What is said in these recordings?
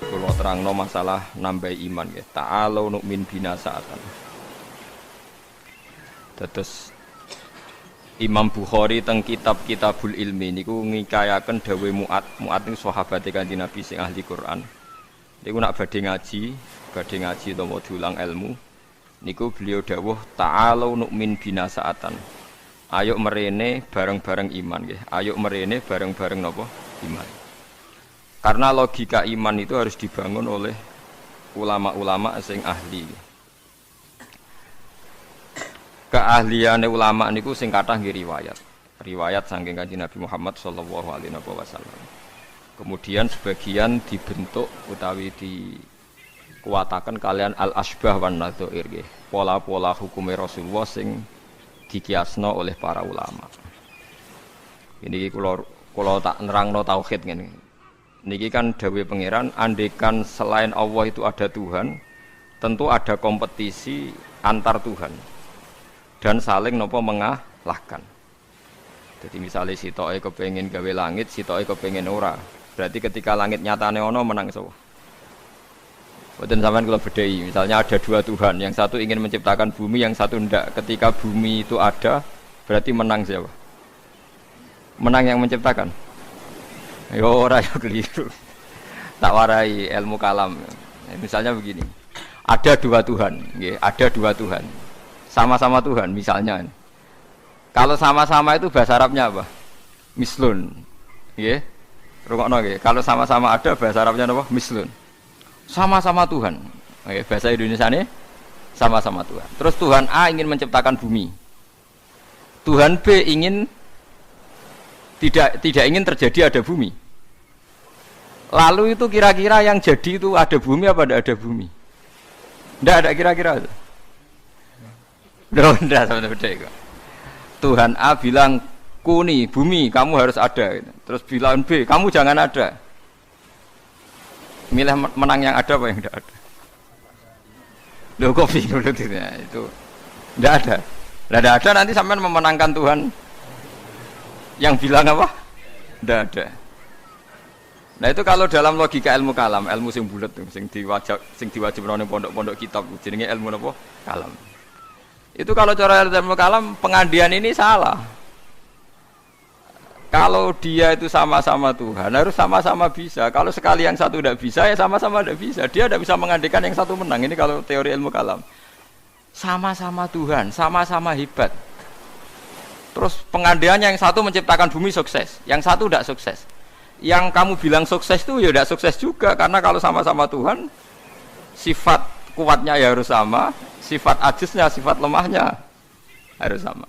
Kula terangno masalah nambah iman nggih. Ta'alu nu'min bina sa'atan. Dados Imam Bukhari teng kitab Kitabul Ilmi niku ngikayaken dawuh Mu'ad. Mu'ad niku sahabate Kanjeng Nabi sing ahli Quran. Niku nak badhe ngaji utawa diulang ilmu. Niku beliau dawuh ta'alu nu'min bina sa'atan. Ayo merene bareng-bareng iman nggih. Ayo merene bareng-bareng napa? Iman. Karena logika iman itu harus dibangun oleh ulama-ulama sing ahli. Keahliane ulama niku sing kathah nggih riwayat. Riwayat saking Kanjeng Nabi Muhammad sallallahu alaihi wasallam. Kemudian sebagian dibentuk utawi dikuatakan kalian al-asbah wan nadzair nggih. Pola-pola hukume Rasulullah sing dikiasno oleh para ulama. Ini kula tak nerangno tauhid ngene. Niki kan dawuh pangeran, andekan selain Allah itu ada Tuhan, tentu ada kompetisi antar Tuhan dan saling nopo mengalahkan. Jadi misalnya sitoke kepengin gawe langit, sitoke kepengin ora. Berarti ketika langit nyatane ono menang sapa? Boten sampean kula bedhei. Misalnya ada dua Tuhan, yang satu ingin menciptakan bumi, yang satu ndak. Ketika bumi itu ada, berarti menang siapa? Menang yang menciptakan. Yo ora yo keliru. Tak warai ilmu kalam. Misalnya begini. Ada dua Tuhan, nggih, ada dua Tuhan. Sama-sama Tuhan misalnya. Kalau sama-sama itu bahasa Arabnya apa? Mislun. Nggih. Rungokno nggih. Kalau sama-sama ada bahasa Arabnya apa? Mislun. Sama-sama Tuhan. Nggih, bahasa Indonesiane sama-sama Tuhan. Terus Tuhan A ingin menciptakan bumi. Tuhan B ingin tidak ingin terjadi ada bumi. Lalu itu kira-kira yang jadi itu ada bumi apa tidak ada bumi? Tidak ada kira-kira itu. Tidak sama beda. Tuhan A bilang kuni bumi kamu harus ada. Terus bilang B kamu jangan ada. Milih menang yang ada apa yang tidak ada? Loh kok bingung itu? Tidak ada. Tidak ada nanti sampai memenangkan Tuhan yang bilang apa? Tidak ada. Nah itu kalau dalam logika ilmu kalam, ilmu sing bulet sing diwajib nang pondok-pondok kitab jenenge ilmu napa? Kalam. Itu kalau cara ilmu kalam pengandian ini salah. Kalau dia itu sama-sama Tuhan harus sama-sama bisa. Kalau sekali yang satu tidak bisa ya sama-sama tidak bisa. Dia tidak bisa mengandikan yang satu menang. Ini kalau teori ilmu kalam. Sama-sama Tuhan, sama-sama hebat. Terus pengandiannya yang satu menciptakan bumi sukses, yang satu tidak sukses. Yang kamu bilang sukses itu ya tidak sukses juga karena kalau sama-sama Tuhan sifat kuatnya ya harus sama, sifat ajiznya, sifat lemahnya harus sama.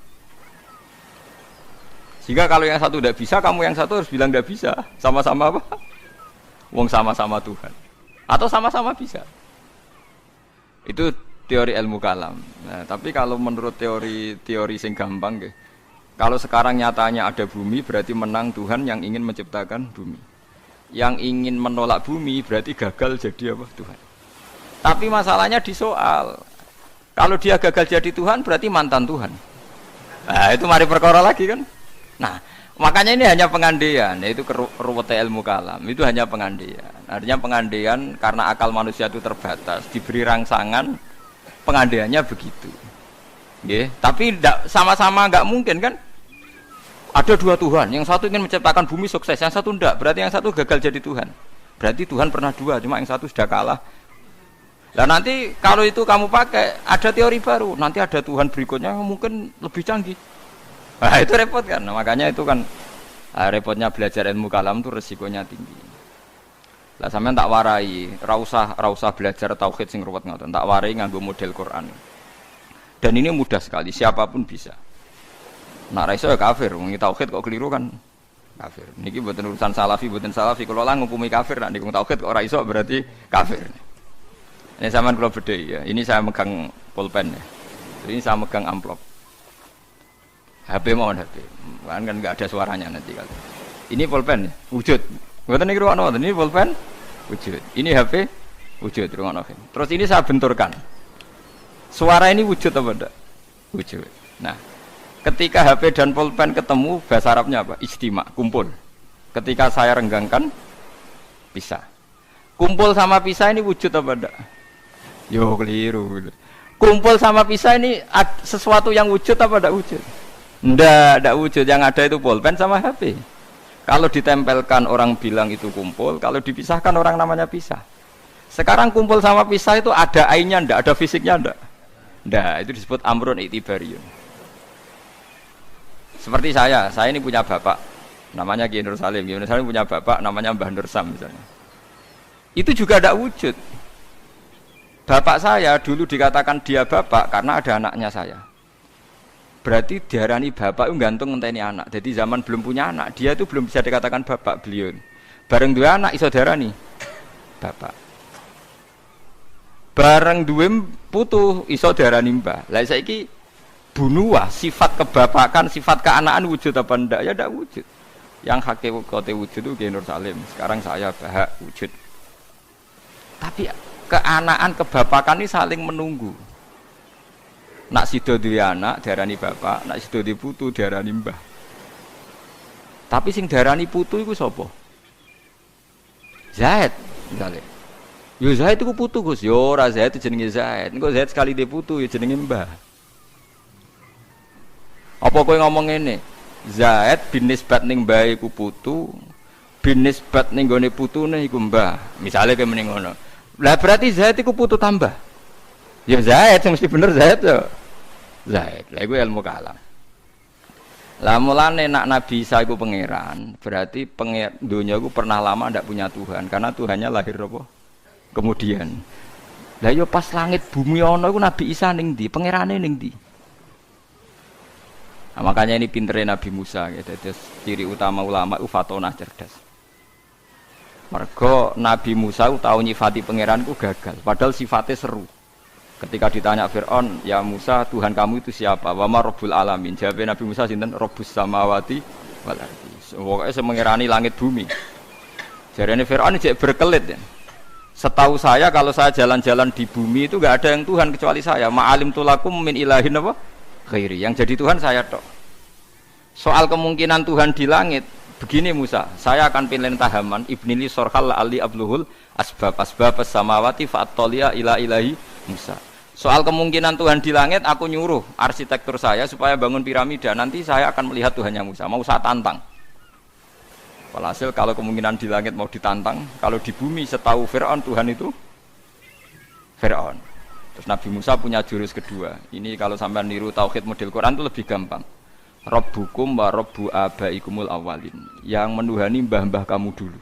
Sehingga kalau yang satu tidak bisa, kamu yang satu harus bilang tidak bisa. Sama-sama apa? Wong sama-sama Tuhan. Atau sama-sama bisa. Itu teori ilmu kalam. Nah, tapi kalau menurut teori sing gampang nggih. Kalau sekarang nyatanya ada bumi berarti menang Tuhan yang ingin menciptakan bumi. Yang ingin menolak bumi berarti gagal jadi apa? Tuhan. Tapi masalahnya di soal. Kalau dia gagal jadi Tuhan berarti mantan Tuhan. Nah, itu mari perkara lagi kan. Nah, makanya ini hanya pengandaian, yaitu ruwete ilmu kalam. Itu hanya pengandaian. Artinya pengandaian karena akal manusia itu terbatas, diberi rangsangan pengandaiannya begitu. Nggih, tapi sama-sama enggak mungkin kan? Ada dua Tuhan, yang satu ingin menciptakan bumi sukses, yang satu enggak. Berarti yang satu gagal jadi Tuhan. Berarti Tuhan pernah dua, cuma yang satu sudah kalah. Lah nanti kalau itu kamu pakai, ada teori baru. Nanti ada Tuhan berikutnya yang mungkin lebih canggih. Nah, itu repot kan? Nah, makanya itu kan repotnya belajar ilmu kalam itu resikonya tinggi. Lah sampean tak warai, ra usah belajar tauhid sing ruwet ngoten. Tak warai nganggo model Quran. Dan ini mudah sekali, siapapun bisa. Nak ra iso ya kafir, wong tauhid kok keliru kan kafir. Niki mboten urusan salafi, mboten salafi. Kalau lah ngukumi kafir, nak niku tauhid kok ora iso berarti kafir. Ini sampean kula bedhe ya. Ini saya megang pulpen ya. Ini saya megang amplop. HP mohon HP. Kan enggak ada suaranya nanti kalau. Ini pulpen ya, wujud. Mboten niku ruwakno, ini pulpen wujud. Ini HP wujud ruwakno. Terus ini saya benturkan. Suara ini wujud apa enggak? Wujud. Nah, ketika HP dan pulpen ketemu, bahasa Arabnya apa? Ijtima, kumpul. Ketika saya renggangkan, bisa. Kumpul sama pisah ini wujud apa enggak? Yo keliru. Kumpul sama pisah ini sesuatu yang wujud apa enggak wujud? Enggak wujud. Yang ada itu pulpen sama HP. Kalau ditempelkan orang bilang itu kumpul, kalau dipisahkan orang namanya pisah. Sekarang kumpul sama pisah itu ada ainnya enggak, ada fisiknya enggak? Enggak, itu disebut amrun iktibariun. Seperti saya ini punya bapak, namanya Ki Nur Salim. Ki Nur Salim punya bapak, namanya Mbah Nur Sam misalnya. Itu juga enggak wujud. Bapak saya dulu dikatakan dia bapak karena ada anaknya saya. Berarti diarani bapak itu gantung ngenteni anak. Jadi zaman belum punya anak, dia itu belum bisa dikatakan bapak beliau. Bareng dua anak iso diarani bapak. Bareng dua putu iso diarani mbah. Lah saiki bunuah sifat kebapakan, sifat keanakan wujud apa ndak? Ya ndak wujud. Yang hakikate wujud itu Ki Nur Salim. Sekarang saya bahak wujud. Tapi keanakan kebapakan ini saling menunggu. Nak sido duwe anak diarani bapak, nak sido duwe putu diarani mbah. Tapi sing diarani putu iku sapa? Zaid, misale. Yo Zaid iku putu Gus, yo ora Zaid jenenge Zaid. Engko Zaid sekali duwe putu ya jenenge mbah. Apa kowe ngomong ngene? Zaid bin nisbat ning mbah iku putu, bin nisbat ning gone putune iku mbah. Misale kowe mending ngono. Lah berarti Zaid iku putu tambah. Ya Zaid mesti bener Zaid yo. Zaid, lha iku ilmu kalam. Lah mulane nak Nabi Isa iku pangeran, berarti dunia iku pernah lama ndak punya Tuhan karena Tuhannya lahir apa? Kemudian. Lah yo pas langit bumi ana iku Nabi Isa ning ndi? Pangerane ning ndi? Nah, makanya ini pinternya Nabi Musa gitu. Terus ciri utama ulama itu fatonah cerdas. Mergo Nabi Musa tahu nyifati pangeran ku gagal, padahal sifatnya seru. Ketika ditanya Fir'aun, ya Musa, Tuhan kamu itu siapa? Wa ma Rabbul Alamin. Jawabnya Nabi Musa sinten? Rabbus samawati wal ardi. Pokoknya semengirani langit bumi. Jarene Fir'aun jek berkelit ya. Setahu saya kalau saya jalan-jalan di bumi itu enggak ada yang Tuhan kecuali saya. Ma'alim tulakum min ilahin apa? Khairi. Yang jadi Tuhan saya tok. Soal kemungkinan Tuhan di langit, begini Musa, saya akan pilih tahaman ibnili sorhal ali abluhul asbab samawati fa'attaliya ila ilahi Musa. Soal kemungkinan Tuhan di langit, aku nyuruh arsitektur saya supaya bangun piramida. Nanti saya akan melihat Tuhannya Musa. Mau saya tantang. Walhasil kalau kemungkinan di langit mau ditantang, kalau di bumi setahu Fir'aun Tuhan itu Fir'aun. Terus Nabi Musa punya jurus kedua. Ini kalau sampai niru tauhid model Quran itu lebih gampang. Rabbukum wa rabbu abaikumul awalin. Yang menuhani mbah-mbah kamu dulu.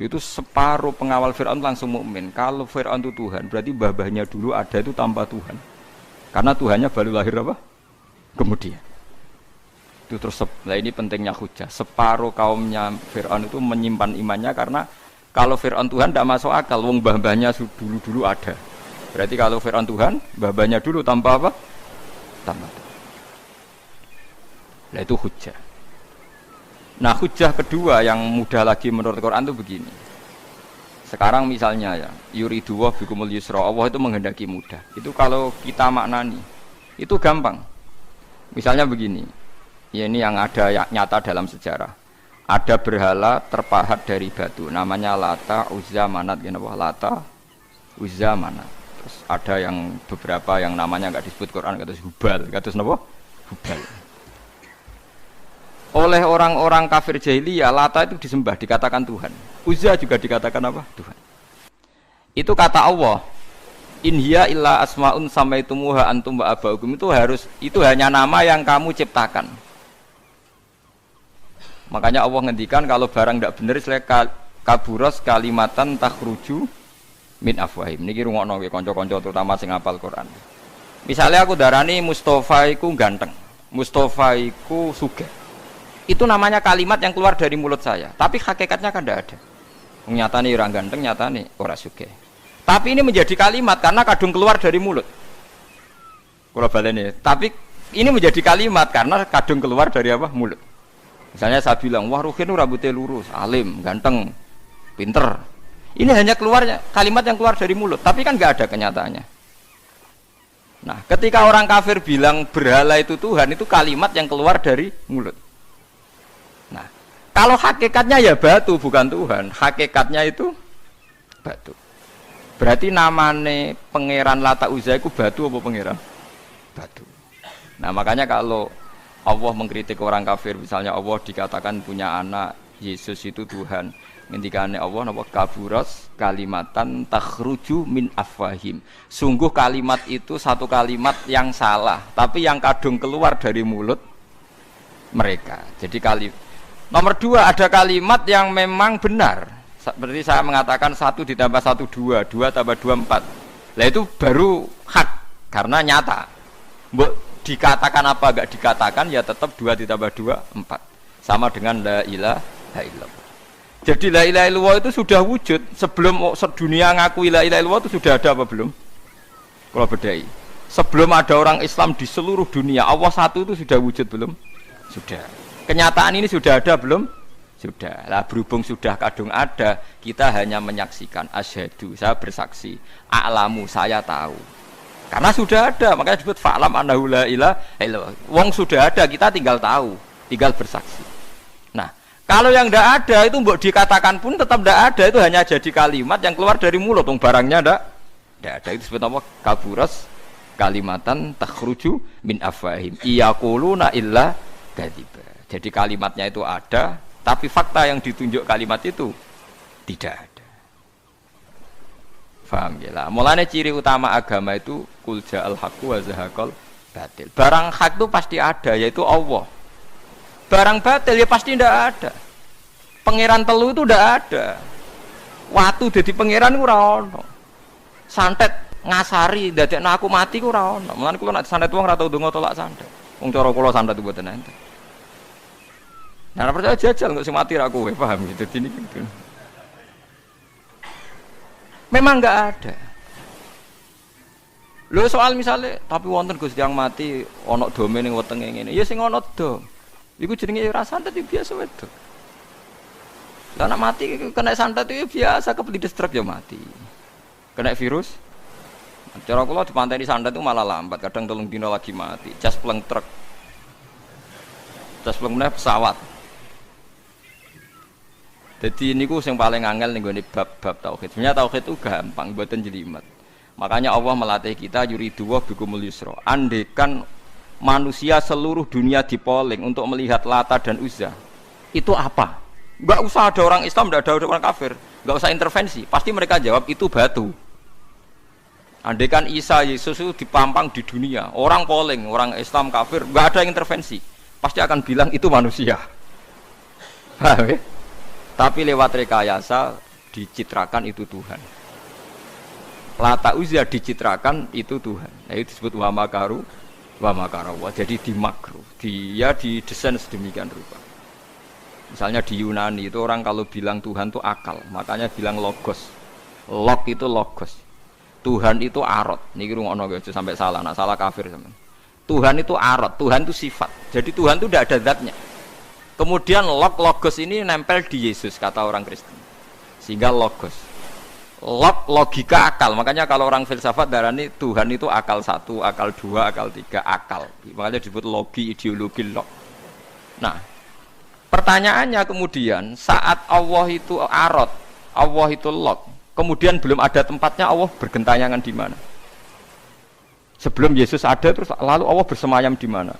Itu separuh pengawal Fir'aun langsung mukmin. Kalau Fir'aun itu Tuhan, berarti mbah-mbahnya dulu ada itu tanpa Tuhan. Karena Tuhannya baru lahir apa? Kemudian. Itu terus, nah ini pentingnya hujah. Separuh kaumnya Fir'aun itu menyimpan imannya karena kalau Fir'aun Tuhan tidak masuk akal, wong mbah-mbahnya dulu-dulu ada. Berarti kalau Fir'aun Tuhan, mbah-mbahnya dulu tanpa apa? Tanpa Tuhan. Nah itu hujah. Nah hujah kedua yang mudah lagi menurut Quran itu begini. Sekarang misalnya ya, yuridu wa bikumul yusra, Allah itu menghendaki mudah. Itu kalau kita maknani, itu gampang. Misalnya begini, ya ini yang ada nyata dalam sejarah. Ada berhala terpahat dari batu, namanya Lata, Uzza, Manat, Lata, Uzza, Manat. Terus ada yang beberapa yang namanya nggak disebut Quran, kata Hubal, kata apa? Hubal. Oleh orang-orang kafir jahiliyah, Lata itu disembah, dikatakan Tuhan. Uzza juga dikatakan apa? Tuhan. Itu kata Allah. In hiya illa asmaun samaitumuha antum wa abaukum, itu hanya nama yang kamu ciptakan. Makanya Allah ngendikan kalau barang tidak benar seleka kaburos kalimatan takhruju min afwahim. Niki rungokno nggih kanca-kanca terutama sing hafal Quran. Misalnya aku darani Mustafa iku ganteng, Mustafa iku sugih. Itu namanya kalimat yang keluar dari mulut saya, tapi hakikatnya kan tidak ada. Nyatane orang ganteng, nyatane ora sugih. Tapi ini menjadi kalimat karena kadung keluar dari mulut. Kula baleni, tapi ini menjadi kalimat karena kadung keluar dari apa? Mulut. Misalnya saya bilang, wah Ruhin rambutnya lurus, alim, ganteng, pinter. Ini hanya keluarnya kalimat yang keluar dari mulut, tapi kan nggak ada kenyataannya. Nah, ketika orang kafir bilang berhala itu Tuhan, itu kalimat yang keluar dari mulut. Nah, kalau hakikatnya ya batu bukan Tuhan, hakikatnya itu batu. Berarti namane pangeran Lata Uzza iku batu apa pangeran? Batu. Nah, makanya kalau Allah mengkritik orang kafir, misalnya Allah dikatakan punya anak, Yesus itu Tuhan. Ngendikane Allah napa kaburas kalimatan takhruju min afwahim. Sungguh kalimat itu satu kalimat yang salah, tapi yang kadung keluar dari mulut mereka. Jadi nomor 2 ada kalimat yang memang benar. Seperti saya mengatakan 1 ditambah 1 2, 2 tambah 2 4. Lah itu baru hak karena nyata. Mbok dikatakan apa enggak dikatakan ya tetap 2 ditambah 2 4. Sama dengan la ilaha illallah. Jadi la ilaha illallah itu sudah wujud sebelum sedunia ngakui la ilaha illallah itu sudah ada apa belum? Kalau bedai. Sebelum ada orang Islam di seluruh dunia, Allah satu itu sudah wujud belum? Sudah. Kenyataan ini sudah ada belum? Sudah. Lah berhubung sudah kadung ada, kita hanya menyaksikan asyhadu, saya bersaksi, a'lamu, saya tahu. Karena sudah ada, makanya disebut fa'lam annahu la ilaha illallah. Wong sudah ada, kita tinggal tahu, tinggal bersaksi. Nah, kalau yang tidak ada itu mbok dikatakan pun tetap tidak ada, itu hanya jadi kalimat yang keluar dari mulut, wong barangnya tidak ada. Itu disebut apa? Kaburas kalimatan takhruju min afwahim iyaquluna illa kadziba. Jadi kalimatnya itu ada, tapi fakta yang ditunjuk kalimat itu tidak ada. Faham ya lah. Mulanya ciri utama agama itu qul ja'al haqqu wa zahaqal batil. Barang hak itu pasti ada, yaitu Allah. Barang batil ya pasti tidak ada. Pangeran telu itu tidak ada. Watu dadi pangeran ora ono. Santet ngasari dadekno aku mati ku ora ono. Mulane kula nek santet wong ora tau ndonga tolak santet. Wong cara kula santet itu mboten enten. Nah, percaya jajal nggak sih mati aku, paham gitu. Ini gitu. Memang nggak ada. Lo soal misalnya, tapi wonten Gusti yang mati, onok domen yang wetenge ngene. Ya sing ono dom. Iku jenenge ora santet itu biasa wedok. Lah nek mati kena santet itu biasa kepelit stroke ya mati. Kena virus. Cara kula dipanteni santet itu malah lambat, kadang 3 dina lagi mati. Jas pleng truk. Jas pleng meneh pesawat. Jadi ini ku yang paling angel nih gue bab tauhid. Sebenarnya tauhid itu gampang, buatan jelimet. Makanya Allah melatih kita yuridu wa bikumul yusra. Andekan manusia seluruh dunia dipoling untuk melihat Lata dan Uzza, itu apa? Gak usah ada orang Islam, gak ada orang kafir, gak usah intervensi. Pasti mereka jawab itu batu. Andekan Isa Yesus itu dipampang di dunia, orang poling, orang Islam kafir, gak ada yang intervensi. Pasti akan bilang itu manusia. Paham ya? Tapi lewat rekayasa dicitrakan itu Tuhan. Lata Uzza dicitrakan itu Tuhan. Nah, itu disebut wa makaru wa makarawa. Jadi dimakru. Dia didesain sedemikian rupa. Misalnya di Yunani itu orang kalau bilang Tuhan itu akal, makanya bilang logos. Log itu logos. Tuhan itu arot. Niki rungokno aja sampai salah. Nah, salah kafir sampean. Tuhan itu arot. Tuhan itu sifat. Jadi Tuhan itu tidak ada zatnya. Kemudian logos ini nempel di Yesus kata orang Kristen. Sehingga logos. Logika akal. Makanya kalau orang filsafat darani Tuhan itu akal 1, akal 2, akal 3, akal. Makanya disebut logi, ideologi log. Nah, pertanyaannya kemudian saat Allah itu arot, Allah itu log, kemudian belum ada tempatnya Allah bergentayangan di mana? Sebelum Yesus ada terus lalu Allah bersemayam di mana?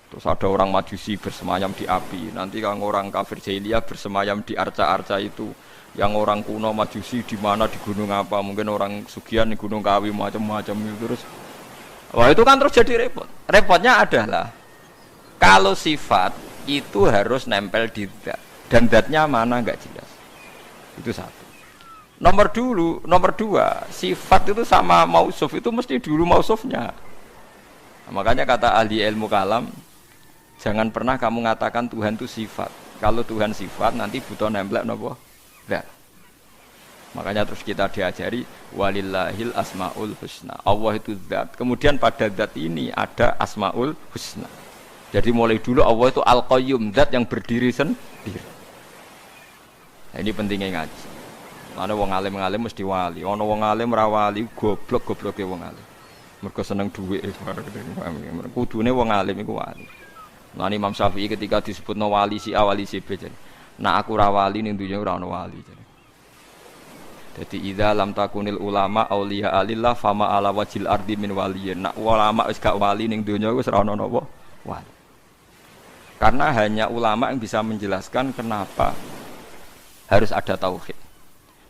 Terus ada orang Majusi bersemayam di api. Nanti kalau orang kafir jahiliyah bersemayam di arca-arca itu. Yang orang kuno Majusi di mana, di gunung apa? Mungkin orang Sugian di gunung Kawi macam-macam itu terus. Wah itu kan terus jadi repot. Repotnya adalah kalau sifat itu harus nempel di zat dan zatnya mana nggak jelas. Itu satu. Nomor 2, sifat itu sama mausuf itu mesti dulu mausufnya. Nah, makanya kata ahli ilmu kalam, jangan pernah kamu mengatakan Tuhan itu sifat. Kalau Tuhan sifat nanti butuh nempel nopo? Zat. Makanya terus kita diajari walillahil asmaul husna. Allah itu zat. Kemudian pada zat ini ada asmaul husna. Jadi mulai dulu Allah itu al-qayyum, zat yang berdiri sendiri. Nah, ini pentingnya ngaji. Ana wong alim-alim mesti wali. Ana wong alim ra wali goblok-gobloke wong alim. Mergo seneng dhuwit. Kudune wong alim iku wali. Nah Imam Syafi'i ketika disebutno wali si A wali si B. Nah aku ra wali ning dunya ora ana wali. Jadi idza lam takunil ulama auliya alillah fama ala wajil ardi min waliyin. Nak ulama wis gak wali ning donya wis ora ono napa wali. Karena hanya ulama yang bisa menjelaskan kenapa harus ada tauhid.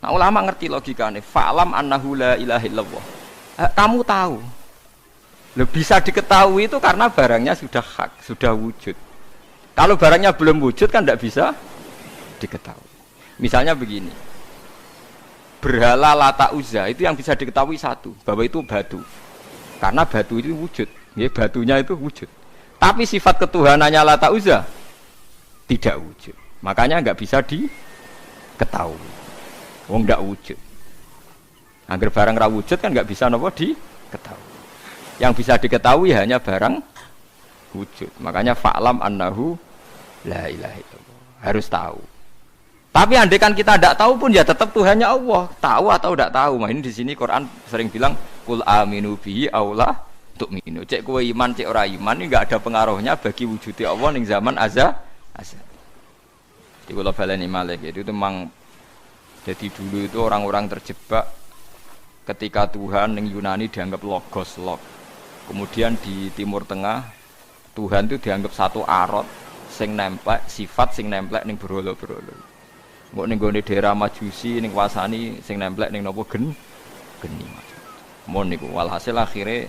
Nah, ulama ngerti logikanya. Fa'lam annahu la ilaha illallah. Kamu tahu. Bisa diketahui itu karena barangnya sudah hak, sudah wujud. Kalau barangnya belum wujud kan tidak bisa diketahui. Misalnya begini. Berhala Lata Uzza itu yang bisa diketahui satu, bahwa itu batu. Karena batu itu wujud. Ya, batunya itu wujud. Tapi sifat ketuhanannya Lata Uzza tidak wujud. Makanya nggak bisa diketahui. Wong nggak wujud. Agar barang ra wujud kan nggak bisa nopo diketahui. Yang bisa diketahui hanya barang wujud. Makanya fa'lam annahu la ilaha illallah. Harus tahu. Tapi andai kan kita tidak tahu pun ya tetap Tuhannya Allah. Tahu atau tidak tahu. Nah, ini di sini Quran sering bilang qul aminu bihi aula tu'minu. Cek kowe iman, cek ora iman ini enggak ada pengaruhnya bagi wujudnya Allah ning zaman azza. Di kula baleni malih itu memang jadi dulu itu orang-orang terjebak ketika Tuhan ning Yunani dianggap logos log. Kemudian di Timur Tengah Tuhan itu dianggap satu arot sing nemplek, sifat sing nemplek ning berhala-berhala. Mbok ning gone daerah Majusi ning wasani sing nemplek ning napa geni. Mon niku walhasil akhirnya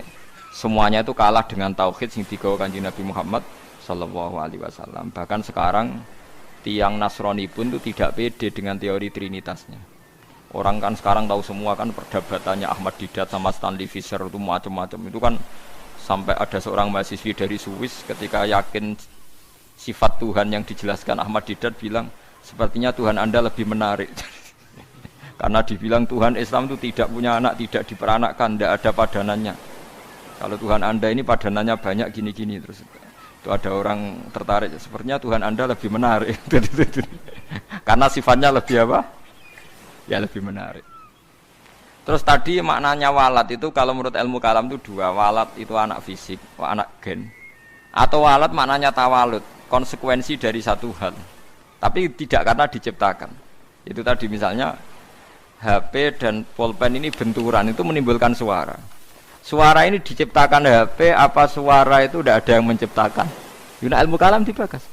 semuanya itu kalah dengan tauhid sing digawa Kanjeng Nabi Muhammad sallallahu alaihi wasallam. Bahkan sekarang tiang Nasrani pun itu tidak pede dengan teori trinitasnya. Orang kan sekarang tahu semua kan perdebatannya Ahmad Didat sama Stanley Fischer itu macam-macam. Itu kan sampai ada seorang mahasiswi dari Swiss ketika yakin sifat Tuhan yang dijelaskan Ahmad Didat bilang sepertinya Tuhan Anda lebih menarik. Karena dibilang Tuhan Islam itu tidak punya anak, tidak diperanakkan, tidak ada padanannya. Kalau Tuhan Anda ini padanannya banyak gini-gini terus. Itu ada orang tertarik, sepertinya Tuhan Anda lebih menarik. Karena sifatnya lebih apa? Ya lebih menarik. Terus tadi maknanya walat itu kalau menurut ilmu kalam itu dua. Walat itu anak fisik, anak gen. Atau walat maknanya tawalud, konsekuensi dari satu hal. Tapi tidak karena diciptakan. Itu tadi misalnya HP dan pulpen ini benturan itu menimbulkan suara. Suara ini diciptakan HP apa suara itu tidak ada yang menciptakan? Yuna ilmu kalam dibakas.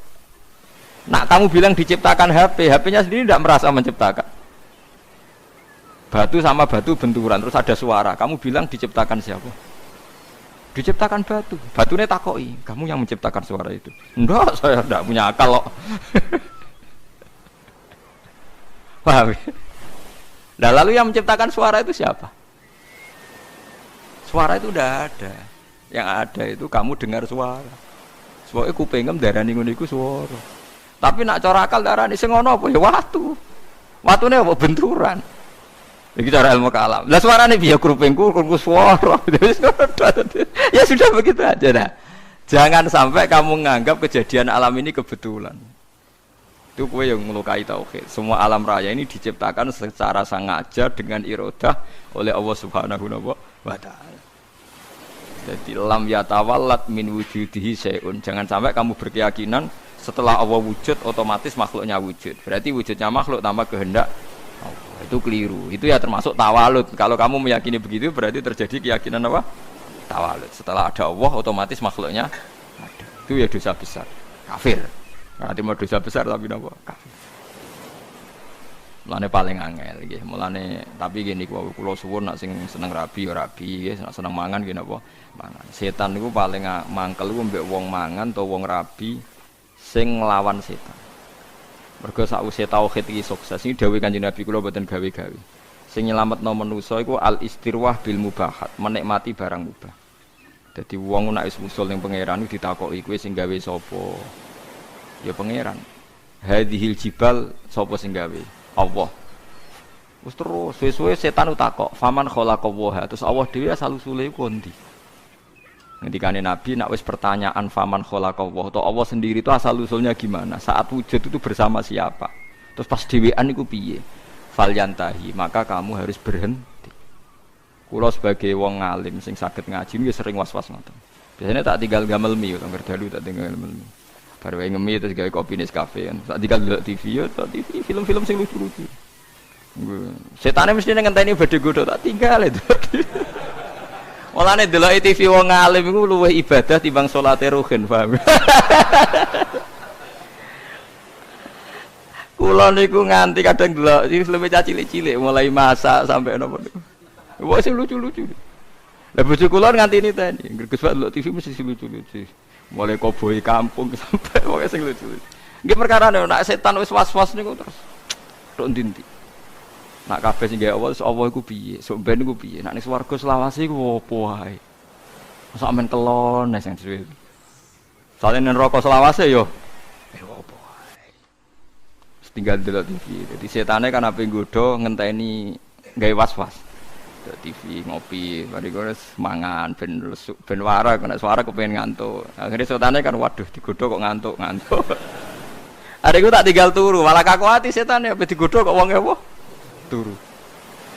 Nak kamu bilang diciptakan HP, HP-nya sendiri tidak merasa menciptakan. Batu sama batu benturan terus ada suara. Kamu bilang diciptakan siapa? Diciptakan batu. Batunya takoi, kamu yang menciptakan suara itu. Enggak, saya tidak punya akal kok. Paham? Nah, lalu yang menciptakan suara itu siapa? Suara itu udah ada. Yang ada itu kamu dengar suara. Soalnya kupingem darani ngono iku suara. Tapi nak cara akal darani sing ngono apa ya watu. Watune apa benturan. Iki cara ilmu kalam. Lah suarane piye kupingku suara. Ya sudah begitu aja dah. Jangan sampai kamu menganggap kejadian alam ini kebetulan. Itu kowe yang melukai tauhid. Semua alam raya ini diciptakan secara sengaja dengan iradah oleh Allah Subhanahu wa taala. Jadi lam yatawallat min wujudihi syai'un. Jangan sampai kamu berkeyakinan setelah Allah wujud otomatis makhluknya wujud. Berarti wujudnya makhluk tanpa kehendak Allah. Itu keliru. Itu ya termasuk tawalud. Kalau kamu meyakini begitu berarti terjadi keyakinan apa? Tawalud. Setelah ada Allah otomatis makhluknya ada. Itu ya dosa besar. Kafir. Nanti mau dosa besar tapi apa? Kafir. Mulane paling angel nggih. Mulane tapi gini kula suwun nak sing seneng rabi ya rabi nggih, nak seneng mangan nggih napa? Mangan. Setan niku paling mangkel ku mbek wong mangan atau wong rabi sing nglawan setan. Mergo sakwise tauhid iki sukses iki dawuh Kanjeng Nabi kula mboten gawe-gawe. Sing nyelametno manusa iku al istirwah bil mubahat, menikmati barang mubah. Dadi wong nek wis usul ning pangeran ditakoki kowe sing gawe sapa? Ya pangeran. Hadhil jibal sapa sing gawe? Allah. Wis terus suwe-suwe setan utakok, faman khalaqallaha. Terus Allah dhewe asal usule iku ndi? Ngendikane Nabi nak wis pertanyaan faman khalaqallah, atau Allah sendiri itu asal usulnya gimana? Saat wujud itu bersama siapa? Terus pas dhewean iku piye? Falyantahi, maka kamu harus berhenti. Kula sebagai wong alim sing saged ngaji nggih sering was-was ngoten. Biasanya tak tinggal gamelmi utawa dalu tak tinggal gamelmi. Baru ngemi terus gawe kopi Nescafe kan. Tak tinggal delok TV ya, TV film-film sing lucu-lucu. Setane mesti ngenteni badhe godho tak tinggal itu. Mulane delok TV wong alim iku luwih ibadah timbang salate ruhin, paham? Kula niku nganti kadang delok iki luwih cilik-cilik mulai masak sampai napa niku. Wah sing lucu-lucu. Lah bojo kula nganti niteni, Gus Pak delok TV mesti lucu-lucu. Mulai koboi kampung sampai pokoke sing lucu-lucu. Nggih perkarane nek setan wis was-was niku terus tok ndi-ndi. Nak kabeh sing gawe Allah iku piye? Sok ben iku piye? Nak ning swarga selawase iku opo wae? Mosok men kelon nek sing dhewe. Soale ning neraka selawase yo opo wae. Tinggal delok TV. Dadi setane kan ape nggodho ngenteni gawe was-was. Delok TV ngopi, mari wis mangan ben warak nek suara kepengin ngantuk. Akhire setane kan waduh digodho kok ngantuk. Areku tak tinggal turu, malah kaku ati setane ape digodho kok wong ewo. Turu.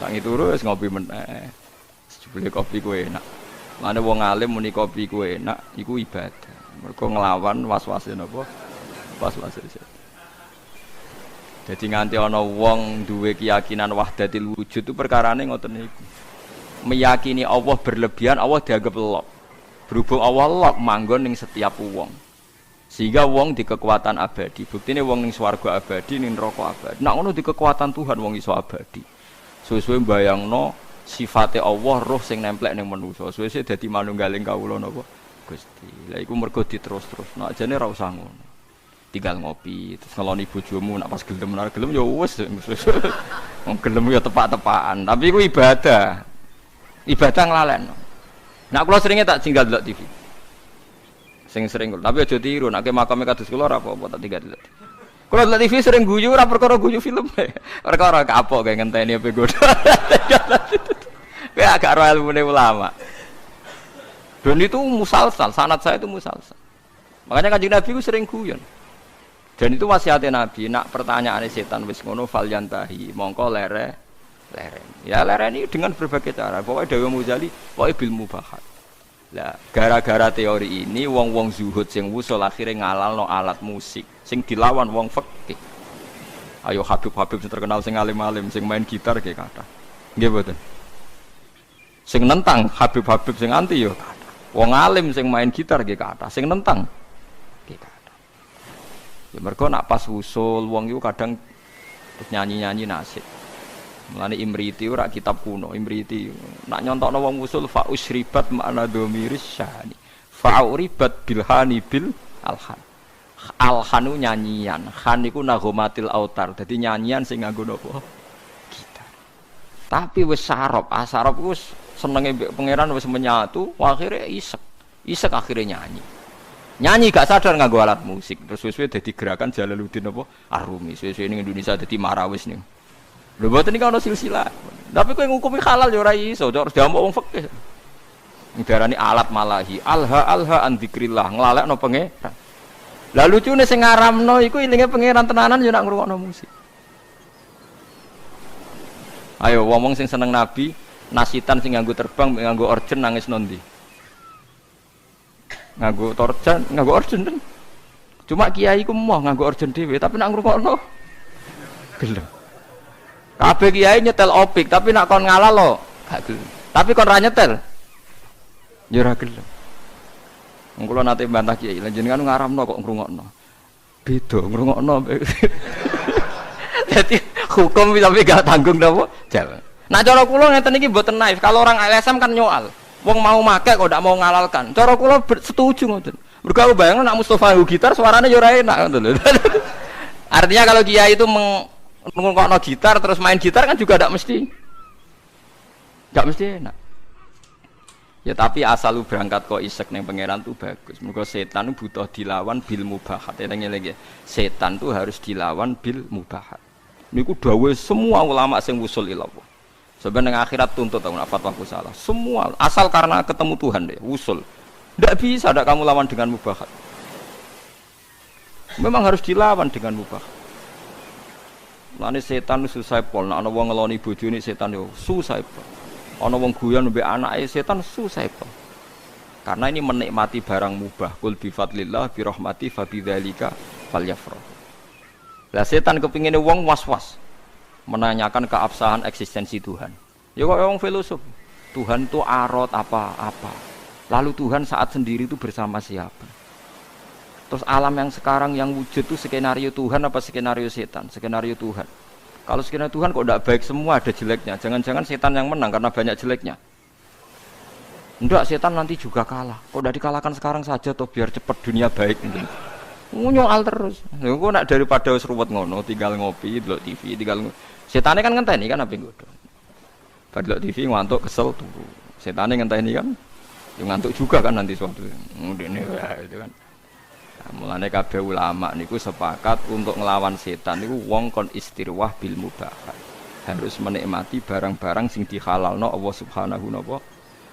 Tangi turu wis ngopi meneh. Jebule kopi ku enak. Mane wong alim muni kopi ku enak iku ibadah. Mergo nglawan was-wase napa? Was-wase. Dadi nganti ana wong duwe keyakinan wahdatil wujud itu perkarane ngoten niku. Meyakini Allah berlebihan, Allah dianggap lok. Berhubung Allah lok manggon ning setiap wong. Sehingga wong di kekuatan abadi. Buktine wong ning swarga abadi, ning neraka abadi. Nek ngono di kekuatan Tuhan wong iso abadi. Suwe-suwe mbayangno sifate Allah roh sing nemplek ning manusa. Suwe-suwe dadi manunggaling kawula napa Gusti. Lah iku mergo diterus-terus. Nek jane ora usah ngono. Tinggal ngopi, terus ngeloni bojomu nek pas gelem ora gelem ya wis. Wong gelem ya tepak-tepakan. Tapi iku ibadah. Ibadah nglalekno. Nek kula seringe tak tinggal delok TV. Sing sering kula, tapi aja tiru, nek makame kados kula ora apa-apa tak tinggal delok. Kula delok TV sering guyu ora perkara guyu film. Perkara kapok kayak ngenteni ape godho. Kayak agak ro ilmune ulama. Dan itu musalsal, sanad saya itu musalsal. Makanya Kanjeng Nabi ku sering guyon. Dan itu wasiatnya Nabi, nak pertanyaane setan wis ngono fal yantahi, mongko leren. Ya leren ini dengan berbagai cara. Pokoknya Dewa Muzali, pokoknya bil mubahat. Lah, gara-gara teori ini wong-wong zuhud sing wusul akhirnya ngalalno alat musik sing dilawan wong fikih. Ayo Habib-habib sing terkenal sing alim-alim sing main gitar nggih kathah. Nggih mboten. Sing nentang Habib-habib sing anti yo kathah. Wong alim sing main gitar nggih kathah, sing nentang nggih kathah. Ya mergo nak pas wusul wong iku kadang terus nyanyi-nyanyi nasyid. Mulane Imriti ora kitab kuno, Imriti nak nyontokno wong usul fa usribat makna dhamiris syahani. Fa uribat bilhani bil alhan. Alhanu nyanyian, khan iku nagomatil autar. Dadi nyanyian sing nganggo napa? Gitar. Tapi wis sarop, asarop wis senenge mbek pangeran wis menyatu, akhire isek. Isek akhire nyanyi. Nyanyi gak sadar nganggo alat musik. Terus wis dadi gerakan Jalaluddin apa? Arumi. Wis ning Indonesia dadi marawis ning. Lho mboten iki ana silsilah. Tapi kowe ngukumi halal ya ora iso, harus diamuk wong fikih. Ndarani alat malahi, alha an dzikrillah, nglalekno pangeran. Lah lucune sing ngaramno iku ilinge pangeran tenanan ya nak ngrungokno musik. Ayo wong sing seneng nabi, nasitan sing nganggo terbang, nganggo orjen nangis nondi. Nganggo torjan, nganggo orjen. Cuma kiai ku moh nganggo orjen dhewe, tapi nak ngrungokno gelem. Kabeh kiai nyetel opik, tapi nak kon ngalah lo, gak gelem. Tapi kon ra nyetel, ya ora gelem. Wong kula nate bantah kiai, lan jenengan ngaramno kok ngrungokno. Beda ngrungokno. Dadi hukum tapi gak tanggung napa? Jalan. Nah cara kula ngeten iki mboten naif. Kalau orang LSM kan nyoal. Wong mau make kok ndak mau ngalalkan. Cara kula setuju ngoten. Mergo aku bayangno nak Mustofa gitar suaranya ya ora enak ngoten lho. Artinya kalau kiai itu ngungkokno gitar terus main gitar kan juga tidak mesti enak. Ya tapi asal lu berangkat kok isek neng pangeran tuh bagus. Mergo setan butuh dilawan bil mubahat. Eling-eling ya. Setan tuh harus dilawan bil mubahat. Niku dawuh semua ulama sing wusul ilallah. Sebenarnya akhirat tuntut aku nak fatwaku salah. Semua asal karena ketemu Tuhan deh wusul. Tidak bisa ada kamu lawan dengan mubahat. Memang harus dilawan dengan mubahat. Lane setan susah pol, nek ana wong ngeloni bojone setan yo susah pol. Ana wong guyon mbek anake setan susah pol. Karena ini menikmati barang mubah. Qul bi fadlillah bi rahmati fa bidzalika falyafrah. Lah setan kepingine wong was-was. menanyakan keabsahan eksistensi Tuhan. Ya kok orang filosof. Tuhan itu arot apa-apa. Lalu Tuhan saat sendiri itu bersama siapa? Terus alam yang sekarang yang wujud itu skenario Tuhan apa skenario setan? Skenario Tuhan. Kalau skenario Tuhan kok tidak baik semua, ada jeleknya. Jangan-jangan setan yang menang karena banyak jeleknya. Enggak, setan nanti juga kalah. Kok udah dikalahkan sekarang saja toh biar cepat dunia baik. Nyoal terus. Engko nak daripada wis ruwet ngono, tinggal ngopi, delok TV, tinggal setane kan ngenteni kan apa ngono. Bar delok TV ngantuk kesel turu. Setane ngenteni kan yo ngantuk juga kan nanti suatu. Ngene itu kan. Mulane kabeh ulama niku sepakat untuk ngelawan setan niku wong kon istirwah bil mubahat. Harus menikmati barang-barang sing dihalalno Allah Subhanahu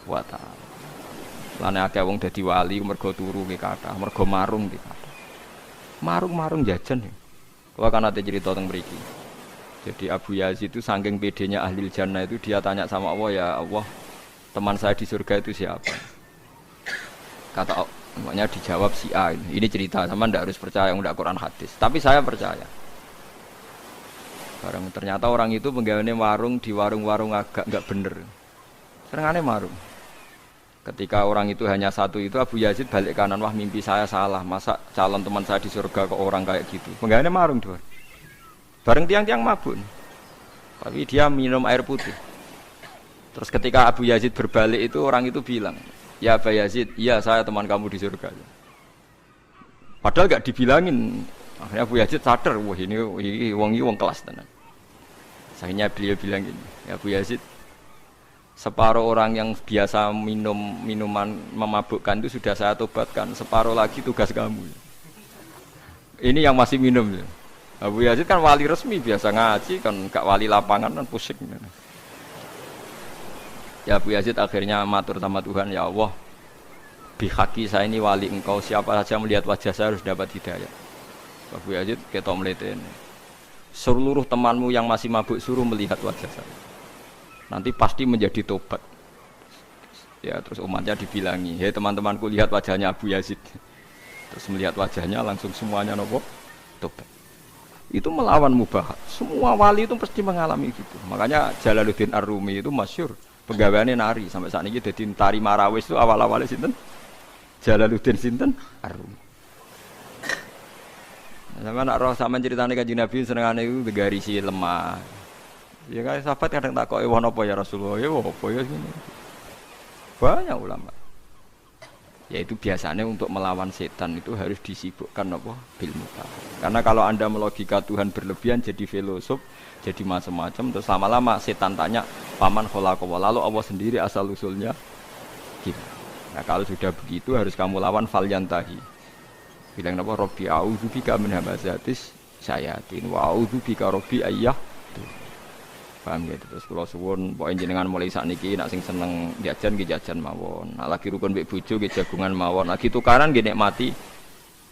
wa taala. Mulane akeh wong dadi wali mergo turu ki kathah, mergo marung ki kathah. Marung-marung jajan. Kalau kan ada cerita tentang mriki. Jadi Abu Yazid itu saking pedenya ahli jannah itu dia tanya sama Allah, ya Allah, teman saya di surga itu siapa? Kata namanya dijawab si A. Ini cerita, sama ndak harus percaya ndak Quran hadis. Tapi saya percaya. Barang ternyata orang itu penggaweane warung di warung-warung agak enggak bener. Senengane marung. Ketika orang itu hanya satu itu Abu Yazid balik kanan, wah mimpi saya salah, masa calon teman saya di surga kok orang kayak gitu. Penggaweane marung tuh. Bareng tiang-tiang mabuk. Tapi dia minum air putih. Terus ketika Abu Yazid berbalik itu orang itu bilang, ya Abu Yazid, iya saya teman kamu di surga. Padahal gak dibilangin. Akhirnya Abu Yazid sadar, wah ini wong kelas tenan. Akhirnya beliau bilang gini, ya Abu Yazid, separuh orang yang biasa minum minuman memabukkan itu sudah saya tobatkan, separuh lagi tugas kamu. Ini yang masih minum. Abu Yazid kan wali resmi, biasa ngaji kan, gak wali lapangan kan pusing. Ya Abu Yazid akhirnya matur sama Tuhan, ya Allah, bihaki saya ini wali engkau, siapa saja melihat wajah saya harus dapat hidayah. Abu Yazid ketok mleten. Seluruh temanmu yang masih mabuk suruh melihat wajah saya. Nanti pasti menjadi tobat. Ya terus umatnya dibilangi, hei teman-temanku lihat wajahnya Abu Yazid. Terus melihat wajahnya langsung semuanya nopo tobat. Itu melawan mubahat. Semua wali itu pasti mengalami gitu. Makanya Jalaluddin Ar-Rumi itu masyhur pegawainya nari sampai saat ini jadi tari marawis itu awal-awalnya sinten Jalaluddin sinten Ar-Rumi. Sama nak roh sama ceritanya Kanjeng Nabi senengane itu garisi lemah. Ya kan sahabat kadang takoki wono apa ya Rasulullah, ya apa ya gini. Banyak ulama. Yaitu biasanya untuk melawan setan itu harus disibukkan apa bil mubahat. Karena kalau Anda melogika Tuhan berlebihan jadi filosof, jadi macam-macam, terus lama-lama setan tanya paman khalaqa, lalu Allah sendiri asal usulnya gitu. Nah kalau sudah begitu harus kamu lawan falyantahi. Bilang apa Rabbi a'udzubika min hamazatis syayatin wa a'udzubika Rabbi ayyah. Paham gitu. Terus kula suwun pokoke jenengan mulai sakniki nek sing seneng jajan nggih jajan mawon. Nek lagi rukun mbek bojo nggih jagungan mawon. Lagi tukaran nggih nikmati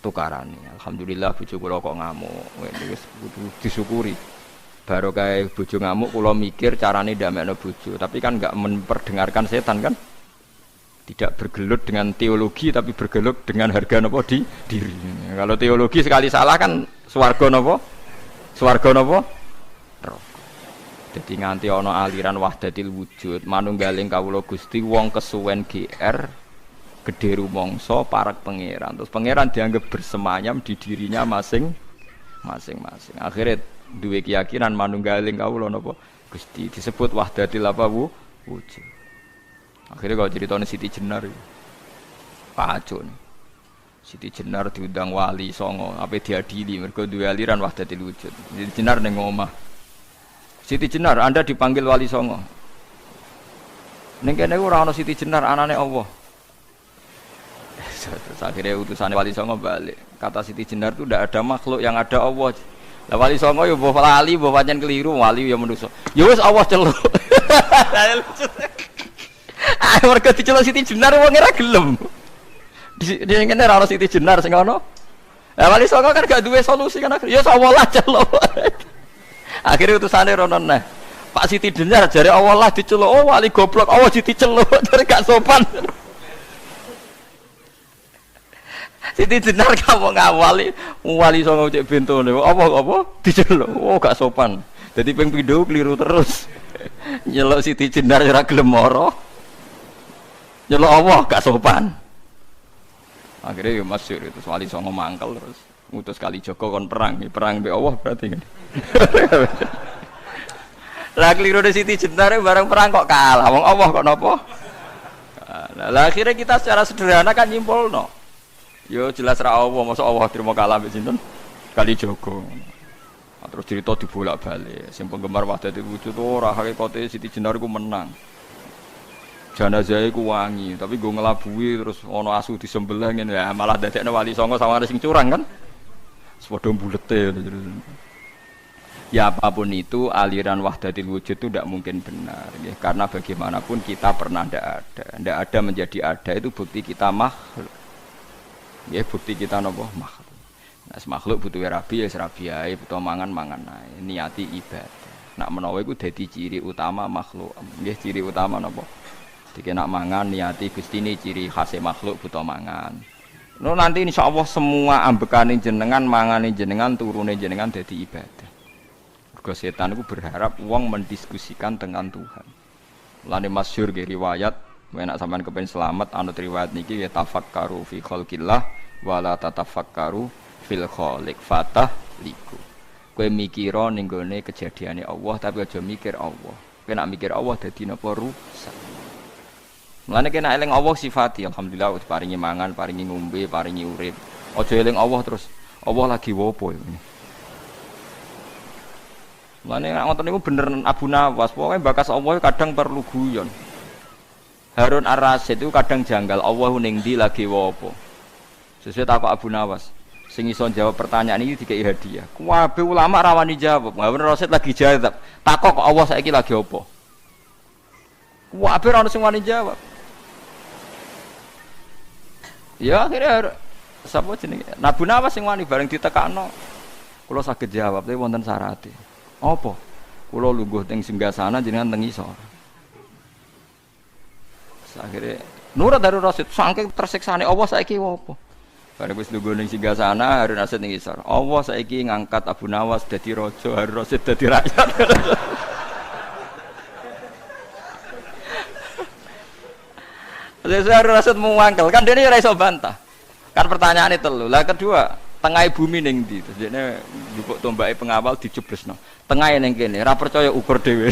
tukarane. Alhamdulillah bojo kula kok ngamuk. Wis kudu disyukuri. Barokah bojo ngamuk kula mikir carane ndamekno bojo, tapi kan enggak memperdengarkan setan kan? Tidak bergelut dengan teologi tapi bergelut dengan harga napa di diri. Kalau teologi sekali salah kan swarga napa? Swarga napa? Jadi nganti ana aliran wahdatil wujud, manunggaling kawula Gusti wong kesuwen GR gedhe rumangsa parek pangeran. Terus pangeran dianggap bersemayam di dirinya masing-masing. Akhirnya duwe keyakinan manunggaling kawula napa Gusti disebut wahdatil apa wujud. Akhirnya kalau ceritanya Siti Jenar pacun. Siti Jenar diundang wali songo, apa diadili mergo duwe aliran wahdatil wujud. Siti Jenar ning omah. Siti Jenar, Anda dipanggil wali songo. Ning kene ora ana Siti Jenar, anane Allah. Terus akhirnya utusan wali songo balik. Kata Siti Jenar itu tidak ada makhluk yang ada Allah. Lah wali songo yo mbok lali, mbok pancen keliru, wali yo manusa. Ya wis Allah celuk. Mergo diceluk Siti Jenar wong ora gelem. Di ngene ora ono Siti Jenar sing ono. Lah wali songo kan gak duwe solusi kan akhirnya ya Allah celuk. Akhirnya utusane rono neh. Pak Siti Jenar jare Allah lah diceluk. Oh wali goblok, Allah diceluk jare gak sopan. Siti Jenar kamu ngawali wali songo cek bentone. Apa diceluk. Oh gak sopan. Dadi ping pindho keliru terus. Nyeluk Siti Jenar ora gelem mara. Nyeluk Allah gak sopan. Akhirnya ya masyhur itu wali songo mangkel terus ngutus Kalijaga kon perang mbek Allah berarti kan. Lah keliru Siti Jenar bareng perang kok kalah. Wong Allah kok napa? Lah akhirnya kita secara sederhana kan nyimpulno. Yo jelas ra Allah, mosok Allah terima kalah mbek sinten? Kalijaga. Terus cerita dibolak-balik. Sing penggemar Wahdatul Wujud ora hakikate Siti Jenar iku menang. Jenazah iku wangi, tapi nggo ngelabui terus ana asu disembelih ngene ya malah dadekne wali songo sawangane sing curang kan. Sepadha bulete. Ya apapun itu aliran Wahdatul Wujud itu tidak mungkin benar ya. Karena bagaimanapun kita pernah tidak ada menjadi ada itu bukti kita makhluk ya, bukti kita nopo makhluk. Nah makhluk butuh rabi ya rabi ae, butuh mangan ae, niati ibadah. Nak menawa iku dadi ciri utama makhluk nggih, ciri utama nopo dike nak mangan niati Gusti ini ciri khas makhluk butuh mangan. No nanti insyaallah semua ambekane jenengan mangane jenengan turune jenengan dadi ibadah. Mergo setan itu berharap wong mendiskusikan dengan Tuhan. Lane masyhur ge riwayat, menak sampean kepen selamat anut riwayat niki ya tafakkaru fi khalqillah wala tatafakkaru fil khaliq fatah liku. Kowe mikira ning gone kejadiane Allah tapi aja mikir Allah. Kowe nak mikir Allah dadi napa rusak. Mulane kena eling Allah sifati alhamdulillah wis paringi mangan, paringi ngombe, paringi urip. Aja eling Allah terus Allah lagi wopo ini. Mulane ngoten niku bener Abu Nawas, pokoke bakas Allah kadang perlu guyon. Harun Ar-Rasyid itu kadang janggal Allah ning ndi lagi wopo. Sesuai takok Abu Nawas. Sing iso jawab pertanyaan iki dikei hadiah. Kabeh ulama rawani jawab. Harun Ar-Rasyid lagi jawab. Takok kok Allah saiki lagi opo? Kabeh ora ono sing wani jawab. Ya akhirnya sapa jenenge? Abu Nawas sing wani bareng ditekakno. Kula saged jawab tapi wonten syaraté. Apa? Kula lungguh teng singgasana jenengan teng isor. Akhirnya Nurut Harun Rasyid saking tersiksane Allah saiki apa? Bareng wis lungguh ning singgasana Harun Rasyid ning isor. Allah saiki ngangkat Abu Nawas dadi raja, Harun Rasyid dadi rakyat. Harun Rasyid mangkel kan dene ora iso bantah. Kan pertanyaane telu. Lah kedua, tengah bumi ning ndi? Terus dene njupuk tombake pengawal dijeblesno. Tengah ning kene, ora percaya ukur dhewe.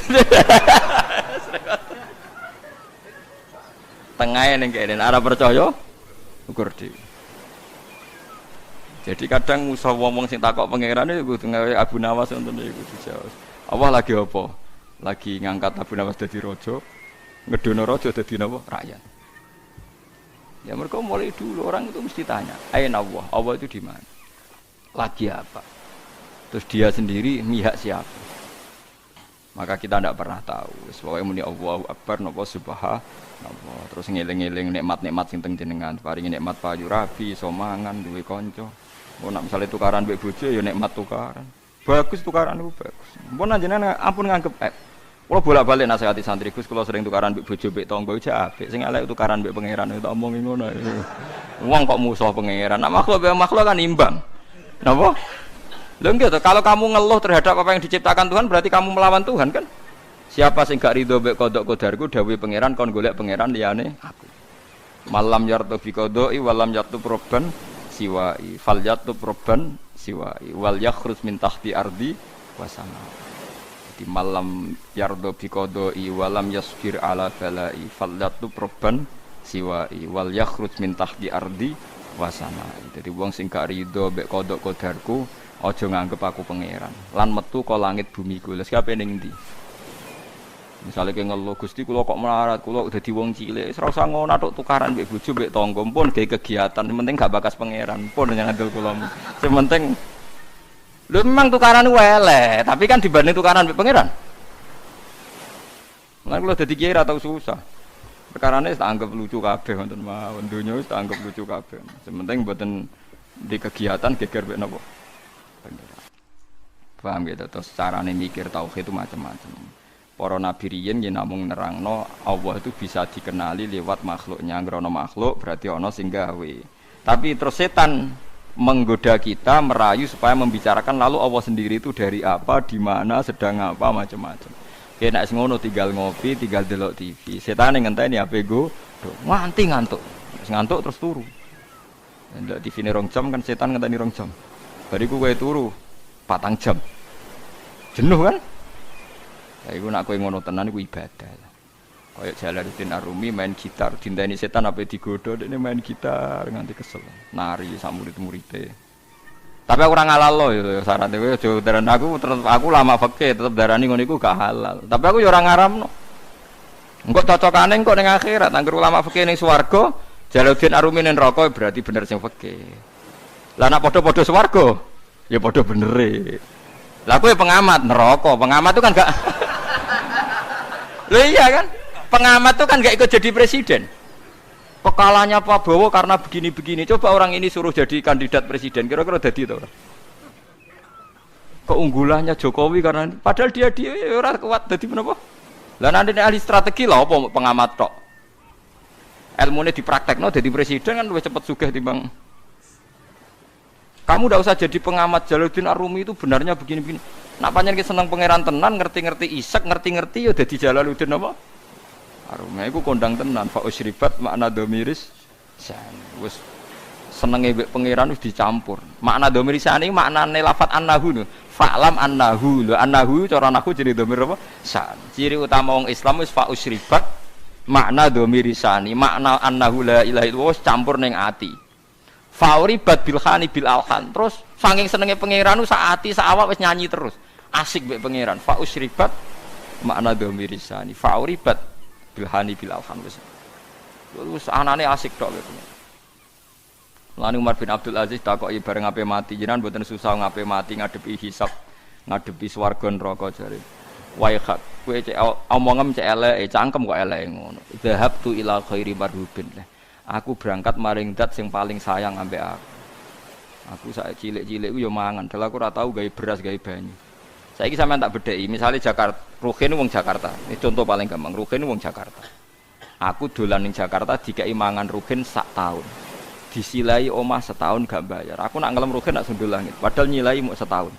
Tengah ning kene, ora percaya ukur dhewe. Jadi kadang musuh wong sing takok pangerane iku tengah Abu Nawas ngoten iku dijawab. Allah lagi apa? Lagi ngangkat Abu Nawas dadi raja, ngedono raja dadi napa? Rakyat. Ya mereka mulai dulu orang itu mesti tanya, aina Allah? Allah itu di mana? Lagi apa? Terus dia sendiri mihak siapa? Maka kita tidak pernah tahu. Pokoknya muni Allahu Akbar napa subhanallah. Terus ngeling-eling nikmat-nikmat sing teng jenengan, paringi nikmat payu rabi, iso mangan, duwe kanca. Oh nek misale tukaran mbek bojo ya nikmat tukaran. Bagus tukaran itu bagus. Mun jenengan ampun nganggep kula bolak-balik nasihati santri Gus, kula sering tukaran mbek bojo mbek tangga iki apik. Sing elek tukaran mbek pangeran tak omongi ngono. Wong kok musuh pangeran. Nek makhluk kan imbang. Napa? Lho nggih to, kalau kamu ngeluh terhadap apa yang diciptakan Tuhan berarti kamu melawan Tuhan kan? Siapa sing gak ridho mbek qada qadarku dawuhe pangeran kon golek pangeran liyane aku. Malam yartu fi qada'i walam yartu robban siwai. Fal yartu robban siwai wal yakhruj min tahti ardi wasana. Di malam yartu fi qada'i walam yasbir ala balai fal yartu robban siwai wal yakhruj min tahti ardi wasana. Jadi wong sing gak ridho mbek qada qadarku aja nganggep aku pangeran lan metu ka langit bumi ku. Lha sikape ning ndi? Misale ke ngeluh Gusti kula kok melarat, kula dadi wong cilik, wis ora usah ngono tok tukaran mbek bojo mbek tangga pun gawe kegiatan, penting gak bakas pangeran pun nyandel kula. Sing penting lho memang tukaran ku elek, tapi kan dibanding tukaran mbek pangeran. Lan kula dadi kiai ora tau susah. Perkarane tak anggap lucu kabeh wonten mawon, donya wis tak anggap lucu kabeh. Sing penting mboten di kegiatan geger mbek napa? Paham gitu, terus carane mikir tauhid itu macam-macam. Para nabi riyen yen namung nerangno Allah itu bisa dikenali lewat makhluknya, ngrono makhluk berarti ana sing gawe. Tapi terus setan menggoda kita, merayu supaya membicarakan lalu Allah sendiri itu dari apa, di mana, sedang apa, macam-macam. Kayak nek ngono tinggal ngopi, tinggal delok TV. Setan yang ngenteni HP go, nganti ngantuk. Ngantuk terus turu. Ndelok TV ne 2 jam kan setan ngenteni 2 jam. Bariku kowe turu 4 jam. Jenuh kan? Ya iku nek kowe ngono tenan iku ibadah. Kayak Jalaluddin Arumi main gitar, dinteni setan apa digodho dekne main gitar nganti kesel. Nari sak murid-muride. Tapi aku ora ngalal lo ya syaratnya kowe aja daran aku lama fikih tetep darani ngono iku gak halal. Tapi aku ya ora ngaramno. Engko cocokane engko ning akhirat angger ulama fikih ning swarga, Jalaluddin Arumi ning neraka berarti bener sing fikih. Lah nek padha-padha swarga ya padha benere. Lah kowe pengamat neraka, pengamat itu kan gak lho iya kan? Pengamat itu kan gak ikut jadi presiden. Pekalanya Pak Bowo karena begini-begini. Coba orang ini suruh jadi kandidat presiden, kira-kira jadi itu orang. Keunggulannya Jokowi karena padahal dia orang kuat jadi kenapa? Lah nanti ahli strategi lah apa pengamat tok. Ilmunya dipraktekno jadi presiden kan lebih cepat sugih timbang. Kamu tidak usah jadi pengamat. Jalaluddin Arumi itu benarnya begini-begini. Nak panjang kita senang pangeran tenan, ngerti-ngerti isak, ngerti-ngerti ya jadi Jalaluddin apa? Arumi itu kondang tenan. Fa usribat makna domiris san. Wes senenge mbek pangeran wis dicampur. Makna domirisane maknane lafat annahu lho. Fa'lam annahu lho. Annahu cara nahwu jadi domir apa? San. Ciri utama wong Islam wis fa usribat makna domirisani. Makna annahu la ilaha illallah campur ning ati. Fauribat bilhani bil alhan. Terus saking senenge pangeran sak ati sak awak wis nyanyi terus. Asik mbek pangeran. Fa usribat makna domirisani. Fauribat bilhani bil alhan wis anane asik tok gitu. Lan Umar bin Abdul Aziz takoki bareng ape mati jenengan mboten susah ngape mati ngadepi hisab ngadepi swarga neraka jare wae hak kowe cek omongem cek elek cangkem kok elek ngono dhahabtu ila khairi marhubin aku berangkat maring zat sing paling sayang ambek aku sak cilik-cilik ku yo mangan dal aku ora tau gawe beras gawe banyu. Saiki sampean tak bedheki, misale Jakarta, Ruhin wong Jakarta. Ini contoh paling gampang, Ruhin wong Jakarta. Aku dolan ning Jakarta dikai mangan Ruhin sak tahun. Disilai omah setahun gak bayar. Aku nak ngelem Ruhin nak sundul langit, padahal nyilai mau setahun.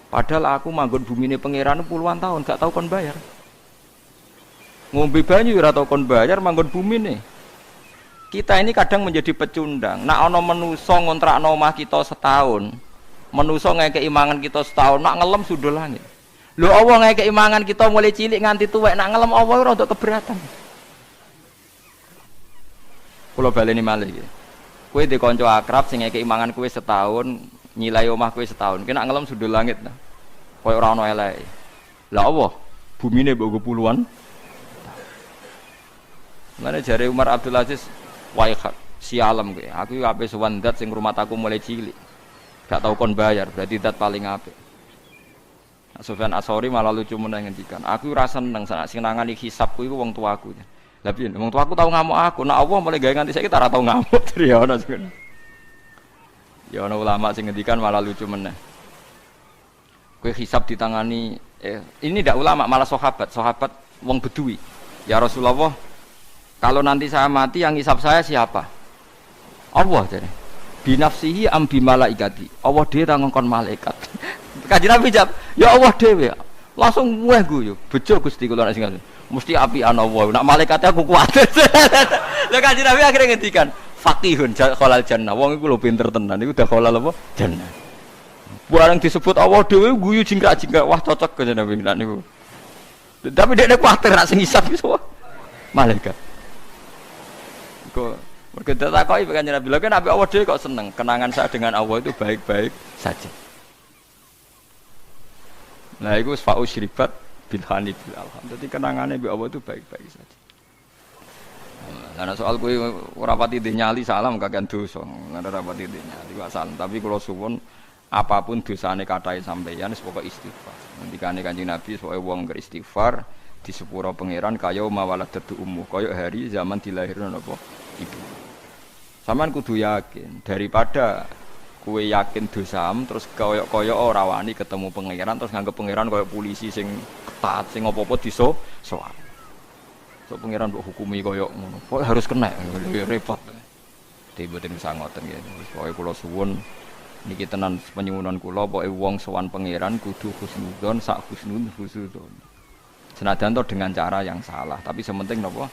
Padahal aku manggon bumine pangeran puluhan tahun gak tau kon bayar. Ngombe banyu ora tau kon bayar manggon bumine. Kita ini kadang menjadi pecundang. Nak ana manusa ngontrakno omah kita setahun. Menuso ngekei mangan kita setahun, nak ngelem sundul langit. Lho Allah ngekei mangan kita mulai cilik nganti tuwek, nak ngelem Allah ora untuk keberatan. Kula baleni malih iki. Kowe di kanca akrab sing ngekei mangan kowe setahun, nyilai omah kowe setahun. Ki nak ngelem sundul langit. Koyo ora ono eleke. Lah Allah, bumine mbok puluhan. Mane jare Umar Abdul Aziz, "Wae sialem kowe. Aku iki ape sowan zat sing ngrumat aku mulai cilik." Gak tau kon bayar, berarti dat paling apik. Sufyan Ats-Tsauri malah lucu meneh ngendikan, aku ora seneng sing nangani hisabku iku wong tuaku. Lah piye? Wong tuaku tau ngamuk aku, nek Allah mulai gawe nganti saiki ora tau ngamuk. Ya ono sing. Ya ono ulama sing ngendikan malah lucu meneh. Kowe hisab ditangani ini ndak ulama malah sahabat wong Bedui. Ya Rasulullah, kalau nanti saya mati yang hisab saya siapa? Allah jare. Binafsihi am bi malaikati. Allah dhewe ta ngongkon malaikat. Kanjeng Nabi jawab, "Ya Allah dhewe." Langsung mueh guyu. Bejo Gusti kula nek sing mesti apian Allah. Nek malaikat aku kuat. Lah Kanjeng Nabi akhirnya ngendikan, "Faqihun khalal jannah." Wong iku lho pinter tenan. Iku udah khalal apa? Jannah. Barang disebut Allah dhewe guyu jingkrak-jingkrak. Wah cocok Kanjeng Nabi nek niku. Tapi dekne kuwatir nek sing hisab iso malaikat. Kok mereka takoki Kanjeng Nabi, kan Nabi Allah dhewe kok seneng. Kenangan saya dengan Allah itu baik-baik saja. Nah, itu fa'u syribat bil hani bil alham. Jadi kenangannya bi Allah itu baik-baik saja. Nah, soal kowe ora pati nyali salam kakean dosa. Ora pati nyali wae salam, tapi kula suwun apapun dosane kathah sampeyan wis pokoke istighfar. Ngendikane Kanjeng Nabi soal wong beristighfar di sepuro pangeran kaya mawaladatu ummu, kaya hari zaman dilahirno napa ibu. Sampeyan kudu yakin daripada kue yakin dosam terus koyok ora wani ketemu pangeran terus nganggep pangeran koyok polisi sing ketat sing apa-apa soal. So pangeran mbok hukumi koyok ngono. Kok harus kena repot. Mboten usah ngoten nggih. Pokoke kula suwun niki tenan penyuwunan kula pokoke wong sowan pangeran kudu husnudzon sak husnudzon. Senajan to dengan cara yang salah, tapi sementing napa?